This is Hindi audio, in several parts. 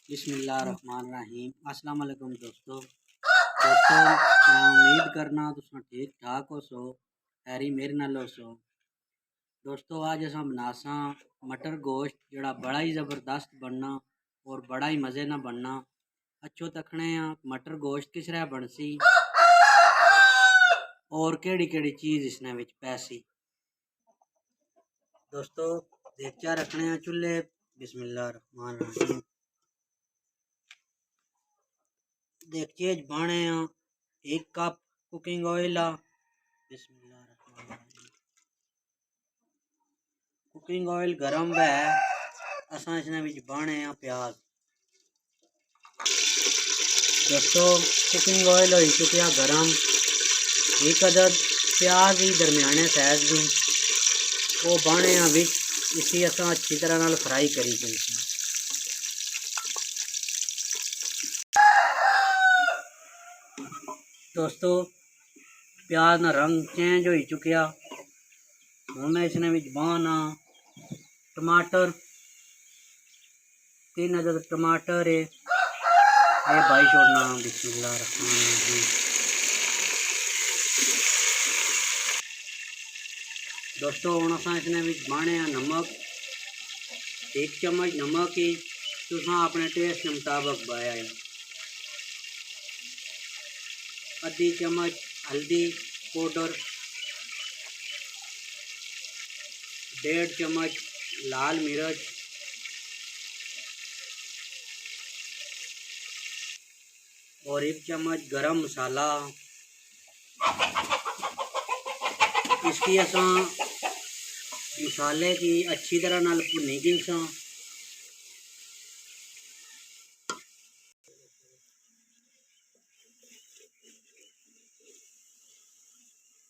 बिस्मिल्लाहिर्रहमानिर्रहीम। अस्सलाम वालेकुम दोस्तों मैं उम्मीद करना तुम ठीक ठाक हो सो हैरी मेरे नाल हो सो। दोस्तों आज अस बनासा मटर गोश्त जड़ा बड़ा ही ज़बरदस्त बनना और बड़ा ही मज़े ना बनना। अच्छो तकने मटर गोश्त किस तरह बनसी और केड़ी केड़ी चीज़ इसने विच पैसी। दोस्तों देगचा रखने चूल्हे। बिस्मिल्लाहिर्रहमानिर्रहीम। देखिए बाणे 1 कप कुकिंग ऑयल बिस्मिल्लाहिर्रहमानिर्रहीम। कुकिंग ऑयल गरम है असा इसने विच बाणे प्याज। दोस्तों कुकिंग ऑयल हो चुका गरम। 1 अदद प्याज ही दरमियाने साइज की वो बाणे विच इसी असा अच्छी तरह नाल फ्राई करी चलते। दोस्तों प्याज ना रंग चेंज हो चुका। हूँ मैं इसने विच बाना टमाटर 3 अदद टमाटर है ये भाई छोड़ना। बिस्मिल्लाहिर्रहमानिर्रहीम। दोस्तों हूँ असा इसने विच बाने नमक 1 चम्मच नमक ही तुसा अपने टेस्ट के मुताबिक पाया है। आधी चम्मच हल्दी पाउडर 1.5 चम्मच लाल मिर्च और 1 चम्मच गरम मसाला। इसकी असा मसाले की अच्छी तरह नाल भुनी गिनसा।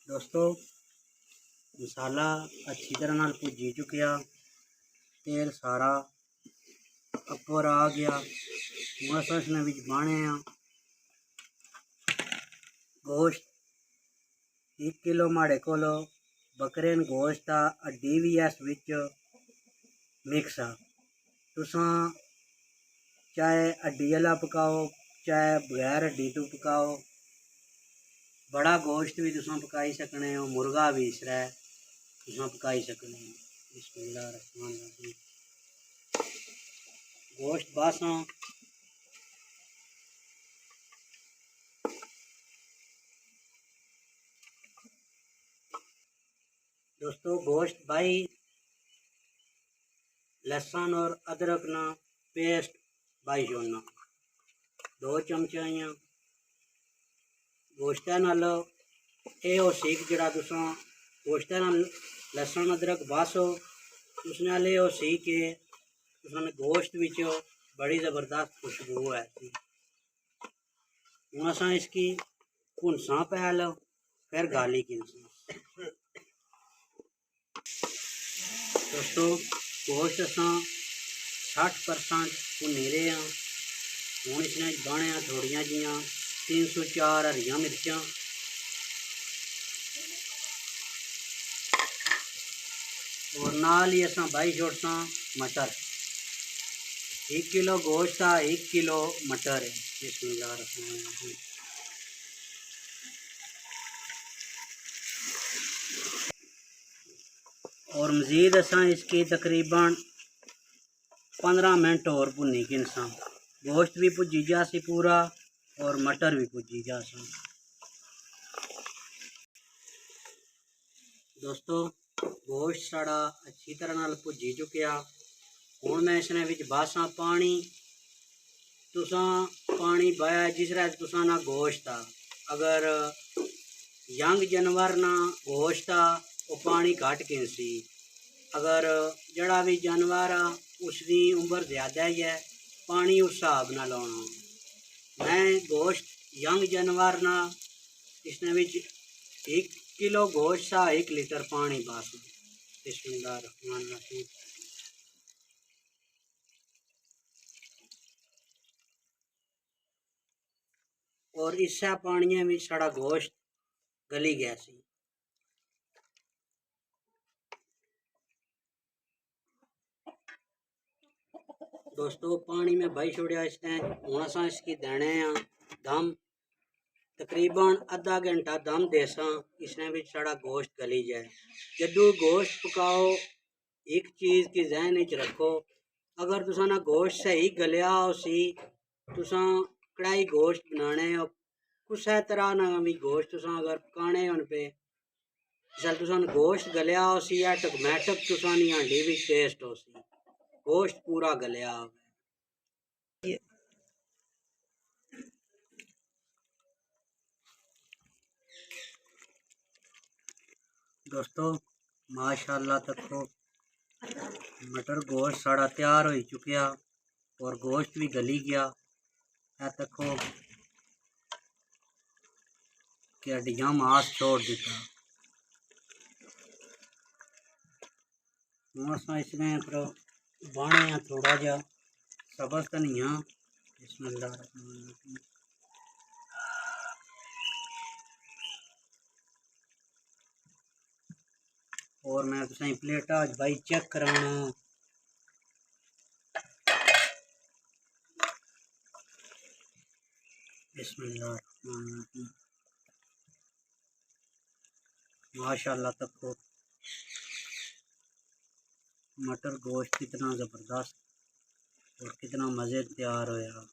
दोस्तों मसाला अच्छी तरह नाल भुजी चुकिया। तेल सारा ऊपर आ गया। हूँ अस इसने विच बाने गोश्त 1 किलो माड़े कोलो बकरे गोश्त आ DVS विच मिक्स आ। तुसा चाहे हड्डी वाला पकाओ चाहे बगैर हड्डी तो पकाओ। बड़ा गोश्त भी तुसा पकाई सकने हो मुर्गा भी इस तरह तुसा पकाई सकने हो। बिस्मिल्लाहिर्रहमानिर्रहीम। गोश्त बासा दोस्तों गोश्त भाई लहसुन और अदरक ना पेस्ट भाई छोड़ना 2 चमचा गोश्त नाल ये सीख जड़ा तुसा गोश्त नाल लहसुन अदरक बासो उस नाल ये सी के तुसाने गोश्त विच बड़ी ज़बरदस्त खुशबू है। हूँ असा इसकी भुनसा पहल फिर गाली गिनसा। दोस्तों गोश्त असा 60% भुनी रहे हैं। हूँ इसने बाने थोड़िया जिया 304 हरिया मिर्चा और नाल ही असा भाई छोड़सा मटर। 1 किलो गोश्त आ 1 किलो मटर है। बिस्मिल्लाहिर्रहमानिर्रहीम। और मज़ीद असा इसकी तकरीबन 15 मिनट और भुनी गिनसा। गोश्त भी भुजी जासी पूरा और मटर भी भुजी जासा। दोस्तों गोश्त साड़ा अच्छी तरह नाल भुजी चुकिया। हूँ मैं इसने विच बासा पानी। तुसा पानी बाया जिस तरह तुसा ना गोश्त आ अगर यंग जानवर ना गोश्त आ वो पानी घट गिनसी। अगर जड़ा भी जानवर आ उसकी उम्र ज़्यादा ही है पानी उस हिसाब न लाना। मैं गोश्त यंग जानवर ना इसने विच 1 किलो गोश्त आ 1 लीटर पानी बस। बिस्मिल्लाहिर्रहमानिर्रहीम। और इसा पानी में साड़ा गोश्त गली गया सी। दोस्तों पानी में भाई छोड़िया इसने हुण असां इसकी देने आ दम तकरीबन आधा घंटा दम देसा इसने भी साड़ा गोश्त गली जाए। जदू गोश्त पकाओ एक चीज़ की जहन च रखो, अगर तुसा ना गोश्त सही गलिया उसी तुसा कढ़ाई गोश्त बनाने हो कुछ तरह ना भी गोश्त तुसा अगर पकाने उन पे जल तुसा गोश्त गलिया उसी ऑटोमैटिक तुसा नी हांडी भी टेस्ट होसी गोश्त पूरा गलिया होवे। दोस्तों माशाल्लाह तको मटर गोश्त साड़ा तैयार हो चुकिया और गोश्त भी गली गया है तको कि हड्डियां मांस छोड़ दिता। हूँ असां इसमें पर बाणे थोड़ा जा सब्ज़ धनिया बिस्मिल्लाह और मैं तुसें प्लेटा भाई चेक कराना बिस्मिल्लाह माशाल्लाह तको मटर गोश्त कितना ज़बरदस्त और कितना मज़े तैयार होया।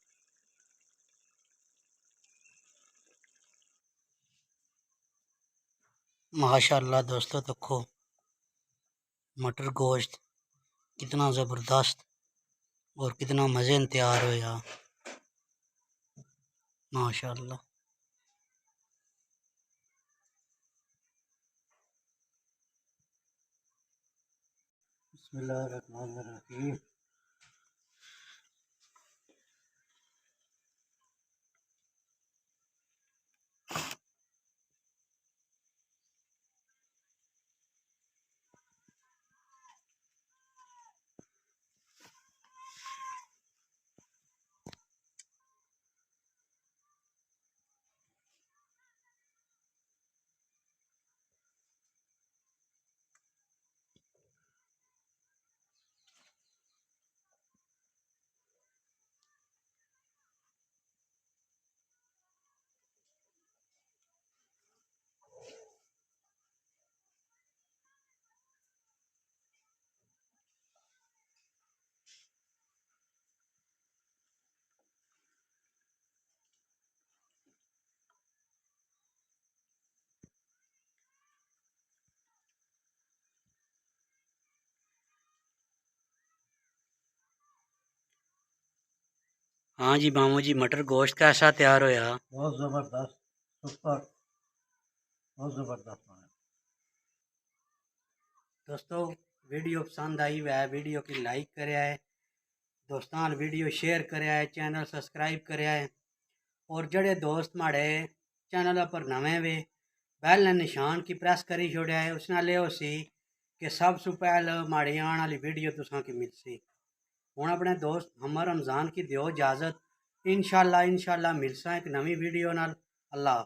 माशाल्लाह दोस्तों देखो मटर गोश्त कितना ज़बरदस्त और कितना मज़े तैयार होया माशाल्लाह। बिस्मिल्लाहिर्रहमानिर्रहीम। हाँ जी मामू जी मटर गोश्त कैसा तैयार होया? बहुत ज़बरदस्त सुपर बहुत ज़बरदस्त बना। दोस्तों वीडियो पसंद आई वह वीडियो की लाइक करे है, दोस्तों वीडियो शेयर करे है, चैनल सब्सक्राइब करे है और जड़े दोस्त माड़े चैनल पर नवे वे बैल निशान की प्रेस करी छोड़ा है उसने ले उसी कि सब से पहले माड़ी आने वाली वीडियो तुसा की मिलसी। हूँ अपने दोस्त मोहम्मद रमज़ान की दियो इजाज़त इंशाल्लाह मिलसा एक नवी वीडियो नाल। अल्लाह।